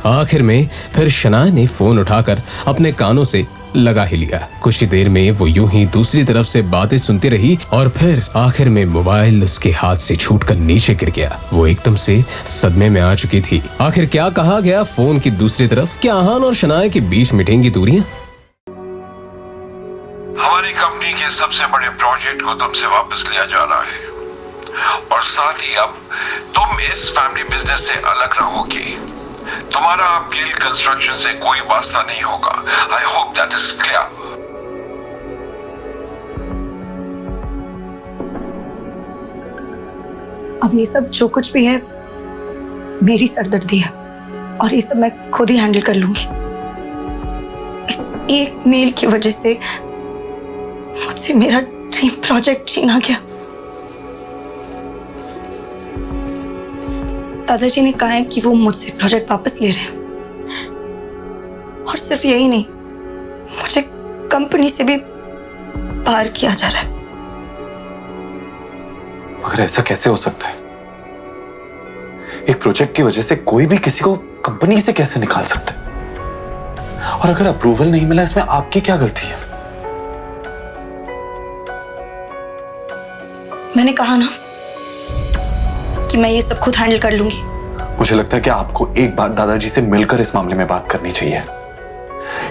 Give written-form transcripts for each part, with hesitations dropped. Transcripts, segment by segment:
आखिर में फिर शनाया ने फोन उठाकर अपने कानों से लगा ही लिया। कुछ ही देर में वो यूं ही दूसरी तरफ से बातें सुनती रही और फिर आखिर में मोबाइल उसके हाथ से छूटकर नीचे गिर गया। वो एकदम से सदमे में आ चुकी थी। आखिर क्या कहा गया फोन की दूसरी तरफ? क्या आहान और शनाया के बीच मिटेंगी दूरियां? हमारी कंपनी के सबसे बड़े प्रोजेक्ट को तुमसे वापस लिया जा रहा है और साथ ही अब तुम इस फैमिली बिजनेस से अलग रहोगी। तुम्हारा अब गिल कंस्ट्रक्शन से कोई वास्ता नहीं होगा। I hope that is clear. अब ये सब जो कुछ भी है मेरी सरदर्दी है और ये सब मैं खुद ही हैंडल कर लूंगी। इस एक मेल की वजह से मुझसे मेरा ड्रीम प्रोजेक्ट छीना गया। दादाजी ने कहा है कि वो मुझसे प्रोजेक्ट वापस ले रहे हैं और सिर्फ यही नहीं, मुझे कंपनी से भी बाहर किया जा रहा है। मगर ऐसा कैसे हो सकता है? एक प्रोजेक्ट की वजह से कोई भी किसी को कंपनी से कैसे निकाल सकता है? और अगर अप्रूवल नहीं मिला, इसमें आपकी क्या गलती है? मैंने कहा ना कि मैं ये सब खुद हैंडल कर लूंगी। मुझे लगता है कि आपको एक बार दादाजी से मिलकर इस मामले में बात करनी चाहिए।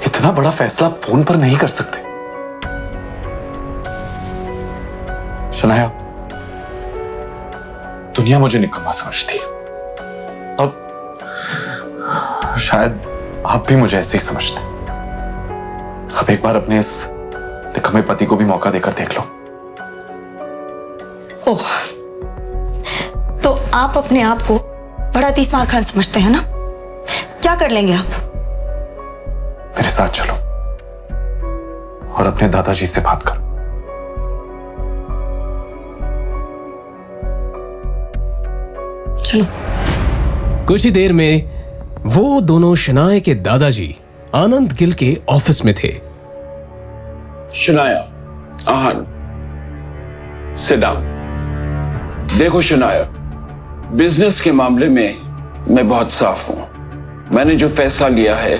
इतना बड़ा फैसला फोन पर नहीं कर सकते। शनाया, दुनिया मुझे निकम्मा समझती है और शायद आप भी मुझे ऐसे ही समझते हैं। अब एक बार अपने इस निकम्मे पति को भी मौका देकर देख लो। ओह, तो आप अपने आप को बड़ा तीसमार खान समझते हैं ना? क्या कर लेंगे आप? मेरे साथ चलो और अपने दादाजी से बात करो। चलो। कुछ ही देर में वो दोनों शनाया के दादाजी आनंद गिल के ऑफिस में थे। Shanaya, Aahan, sit down. देखो शनाया, बिजनेस के मामले में मैं बहुत साफ हूं। मैंने जो फैसला लिया है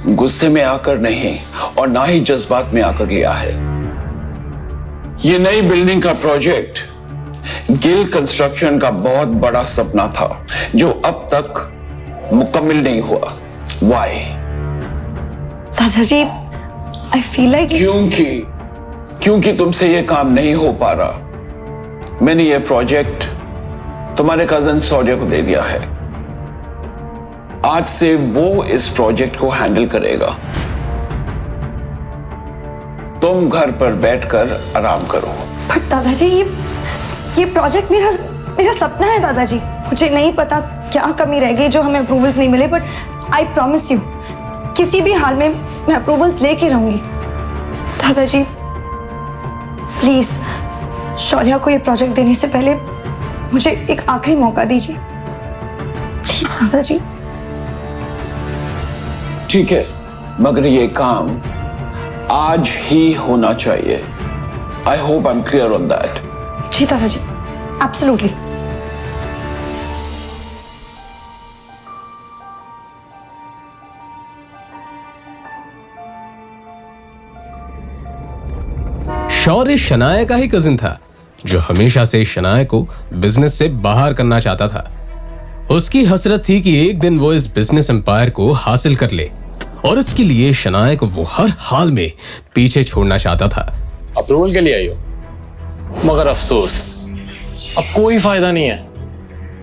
गुस्से में आकर नहीं और ना ही जज्बात में आकर लिया है। ये नई बिल्डिंग का प्रोजेक्ट गिल कंस्ट्रक्शन का बहुत बड़ा सपना था जो अब तक मुकम्मल नहीं हुआ। वाई? दादाजी, आई फील लाइक क्योंकि तुमसे ये काम नहीं हो पा रहा। मैंने ये प्रोजेक्ट तुम्हारे कजन शौर्य को दे दिया है। आज से वो इस प्रोजेक्ट को हैंडल करेगा। तुम घर पर बैठकर आराम करो। पर दादाजी, ये प्रोजेक्ट मेरा सपना है दादाजी। मुझे नहीं पता क्या कमी रह गई जो हमें अप्रूवल्स नहीं मिले, बट आई प्रॉमिस यू किसी भी हाल में मैं अप्रूवल्स लेके रहूंगी। दादाजी प्लीज, शौर्या को ये प्रोजेक्ट देने से पहले मुझे एक आखिरी मौका दीजिए प्लीज दादाजी। ठीक है, मगर ये काम आज ही होना चाहिए। I hope I am clear on that. जी दादाजी, एब्सोल्युटली। शौर्य शनाया का ही कजिन था जो हमेशा से शनाया को बिजनेस से बाहर करना चाहता था। उसकी हसरत थी कि एक दिन वो इस बिजनेस एम्पायर को हासिल कर ले और इसके लिए शनाया को वो हर हाल में पीछे छोड़ना चाहता था। अप्रूवल के लिए आई हो, मगर अफसोस अब कोई फायदा नहीं है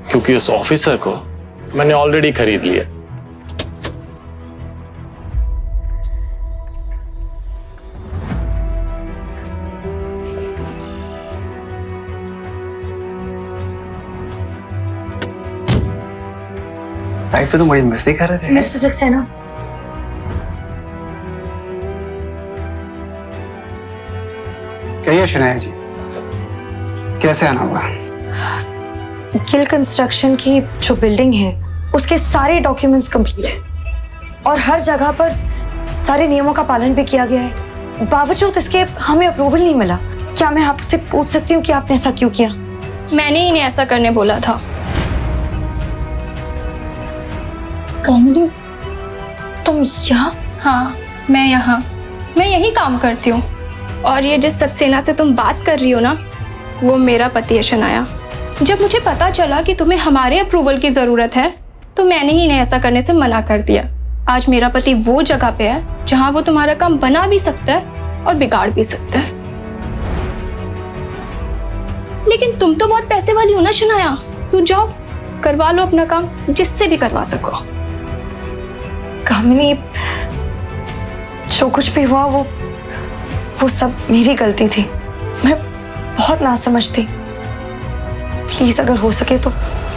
क्योंकि उस ऑफिसर को मैंने ऑलरेडी खरीद लिया। लाइफ पे तो बड़ी मस्ती कर रहे थे। मिस्टर सक्सेना, कहिए शनाया जी, कैसे आना हुआ? गिल कंस्ट्रक्शन की जो बिल्डिंग है उसके सारे डॉक्यूमेंट्स कंप्लीट है और हर जगह पर सारे नियमों का पालन भी किया गया है। बावजूद इसके हमें अप्रूवल नहीं मिला। क्या मैं आपसे पूछ सकती हूँ कि आपने ऐसा क्यों किया? मैंने इन्हें ऐसा करने बोला था। कामिनी, तुम यहाँ? हाँ, मैं यहाँ, मैं यही काम करती हूँ। और ये जिस सक्सेना से तुम बात कर रही हो ना, वो मेरा पति है शनाया। जब मुझे पता चला कि तुम्हें हमारे अप्रूवल की ज़रूरत है, तो मैंने ही इन्हें ऐसा करने से मना कर दिया। आज मेरा पति वो जगह पे है जहाँ वो तुम्हारा काम बना भी सकता है और बिगाड़ भी सकता है। लेकिन तुम तो बहुत पैसे वाली हो ना शनाया, तो जाओ करवा लो अपना काम, जिससे भी करवा सको। कामिनी, जो कुछ भी हुआ वो सब मेरी गलती थी। मैं बहुत नासमझ थी। प्लीज अगर हो सके तो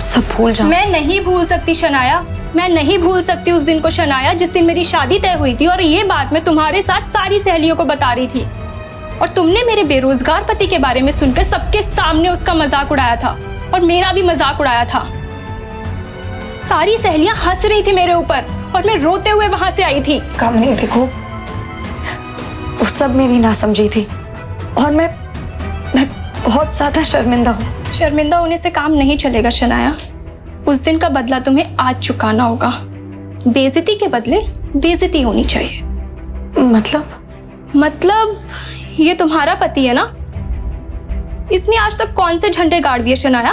सब भूल जाओ। मैं नहीं भूल सकती शनाया, मैं नहीं भूल सकती उस दिन को शनाया, जिस दिन मेरी शादी तय हुई थी और ये बात मैं तुम्हारे साथ सारी सहेलियों को बता रही थी। और तुमने मेरे बेरोजगार पति के बारे में सुनकर सबके सामने उसका मजाक उड़ाया था और मेरा भी मजाक उड़ाया था। सारी सहेलियां हंस रही थी मेरे ऊपर और मैं रोते हुए वहां से आई थी। कामिनी देखो, वो सब मेरी नासमझी थी और मैं बहुत ज्यादा शर्मिंदा हूँ। शर्मिंदा होने से काम नहीं चलेगा शनाया। उस दिन का बदला तुम्हें आज चुकाना होगा। बेइज्जती के बदले बेइज्जती होनी चाहिए। मतलब ये तुम्हारा पति है ना, इसने आज तक कौन से झंडे गाड़ दिए शनाया?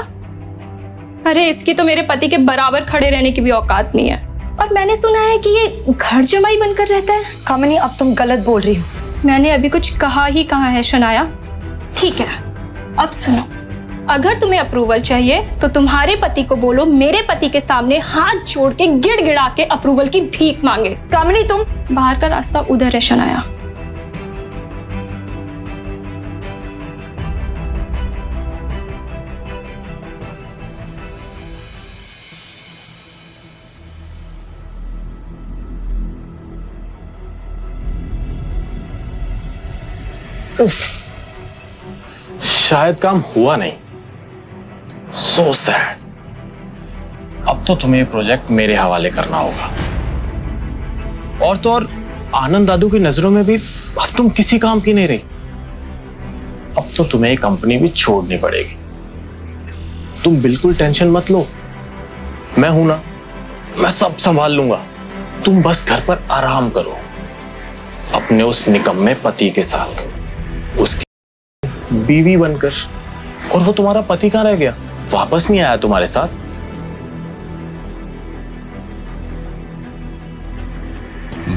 अरे इसकी तो मेरे पति के बराबर खड़े रहने की भी औकात नहीं है। और मैंने सुना है कि ये घर जमाई बनकर रहता है। कामिनी, अब तुम गलत बोल रही हो। मैंने अभी कुछ कहा ही कहा है शनाया। ठीक है, अब सुनो, अगर तुम्हें अप्रूवल चाहिए तो तुम्हारे पति को बोलो मेरे पति के सामने हाथ जोड़ के गिड़गिड़ा के अप्रूवल की भीख मांगे। कामिनी, तुम बाहर का रास्ता उधर है शनाया। शायद काम हुआ नहीं। So sad. अब तो तुम्हें प्रोजेक्ट मेरे हवाले करना होगा। और तो और आनंद दादू की नजरों में भी अब तुम किसी काम की नहीं रही। अब तो तुम्हें ये कंपनी भी छोड़नी पड़ेगी। तुम बिल्कुल टेंशन मत लो, मैं हूं ना, मैं सब संभाल लूंगा। तुम बस घर पर आराम करो अपने उस निकम्मे पति के साथ, उसकी बीवी बनकर। और वो तुम्हारा पति कहाँ रह गया? वापस नहीं आया तुम्हारे साथ?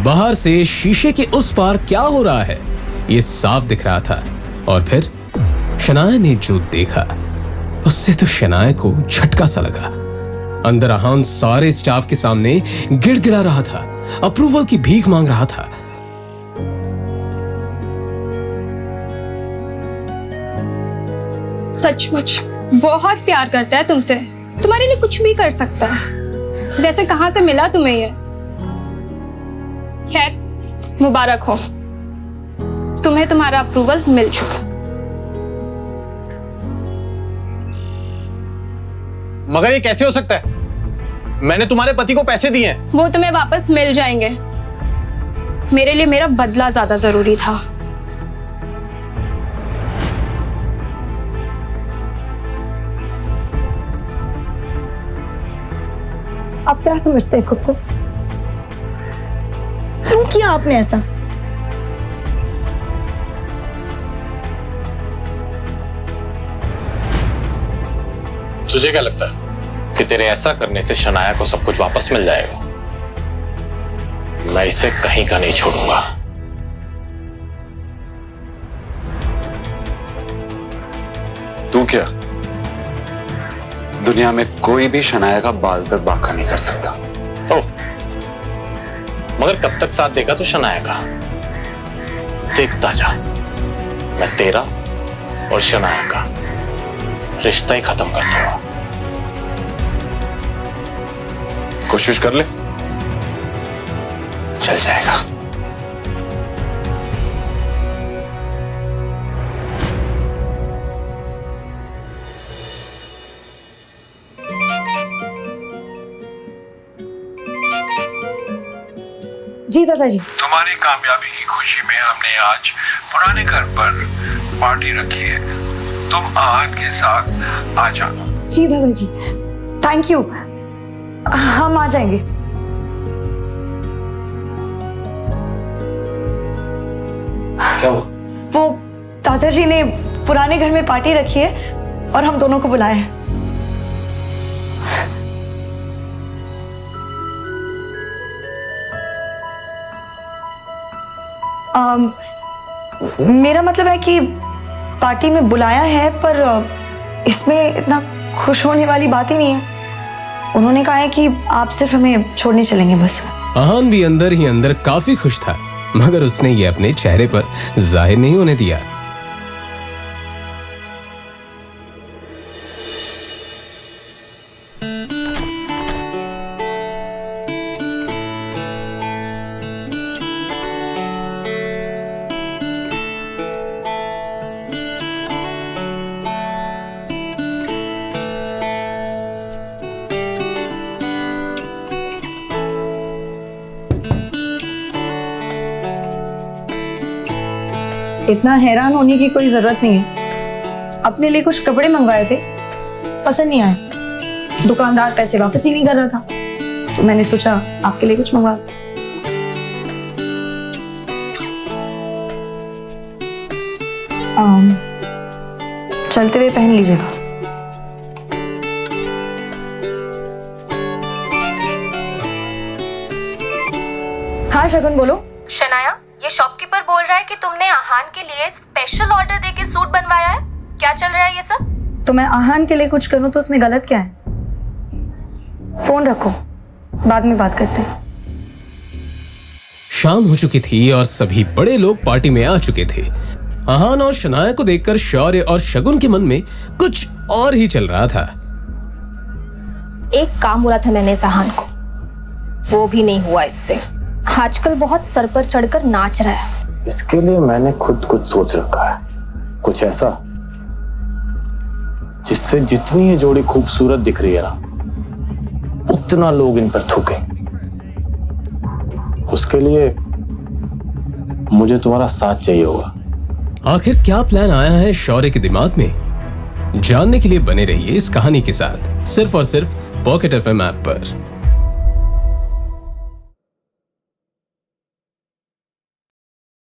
बाहर से शीशे के उस पार क्या हो रहा है ये साफ दिख रहा था। और फिर शनाया ने जो देखा उससे तो शनाया को झटका सा लगा। अंदर आहान सारे स्टाफ के सामने गिड़गिड़ा रहा था, अप्रूवल की भीख मांग रहा था। सचमुच बहुत प्यार करता है तुमसे, तुम्हारे लिए कुछ भी कर सकता है। वैसे कहां से मिला तुम्हें ये? खैर मुबारक हो, तुम्हें तुम्हारा अप्रूवल मिल चुका। मगर ये कैसे हो सकता है? मैंने तुम्हारे पति को पैसे दिए हैं। वो तुम्हें वापस मिल जाएंगे। मेरे लिए मेरा बदला ज्यादा जरूरी था। आप क्या समझते हैं खुद को? क्यों किया आपने ऐसा? तुझे क्या लगता है कि तेरे ऐसा करने से शनाया को सब कुछ वापस मिल जाएगा? मैं इसे कहीं का नहीं छोड़ूंगा। तू क्या? दुनिया में कोई भी शनाया का बाल तक बांका नहीं कर सकता। तो मगर कब तक साथ देगा तो शनाया का? देखता जा, मैं तेरा और शनाया का रिश्ता ही खत्म कर दूंगा। कोशिश कर ले, चल जाएगा। जी दादाजी। तुम्हारी कामयाबी की खुशी में हमने आज पुराने घर पर पार्टी रखी है। तुम आहान के साथ आ जाना। जी दादाजी, थैंक यू। हम आ जाएंगे। क्या हुआ? वो दादाजी ने पुराने घर में पार्टी रखी है और हम दोनों को बुलाया है। मेरा मतलब है कि पार्टी में बुलाया है, पर इसमें इतना खुश होने वाली बात ही नहीं है। उन्होंने कहा है कि आप सिर्फ हमें छोड़ने चलेंगे बस। आहान भी अंदर ही अंदर काफी खुश था, मगर उसने ये अपने चेहरे पर जाहिर नहीं होने दिया। इतना हैरान होने की कोई जरूरत नहीं है। अपने लिए कुछ कपड़े मंगवाए थे, पसंद नहीं आए। दुकानदार पैसे वापस ही नहीं कर रहा था, तो मैंने सोचा आपके लिए कुछ मंगवा। चलते हुए पहन लीजिएगा। हाँ शगुन बोलो। शनाया, ये शॉपकीपर बोल रहा है कि तुमने आहान के लिए स्पेशल ऑर्डर देके सूट बनवाया है। क्या चल रहा है ये सब? तो मैं आहान के लिए कुछ करूं तो उसमें गलत क्या है? फोन रखो, बाद में बात करते हैं। शाम हो चुकी थी और सभी बड़े लोग पार्टी में आ चुके थे। आहान और शनाया को देखकर शौर्य और शगुन के मन में कुछ और ही चल रहा था। एक काम बोला था मैंने इस आहान को, वो भी नहीं हुआ इससे। आजकल बहुत सर पर चढ़कर नाच रहा है। इसके लिए मैंने खुद कुछ सोच रखा है, कुछ ऐसा जिससे जितनी ये जोड़ी खूबसूरत दिख रही है ना, उतना लोग इन पर थूकेंगे। उसके लिए मुझे तुम्हारा साथ चाहिए होगा। आखिर क्या प्लान आया है शौर्य के दिमाग में, जानने के लिए बने रहिए इस कहानी के साथ, सिर्फ और सिर्फ पॉकेट एफएम ऐप पर।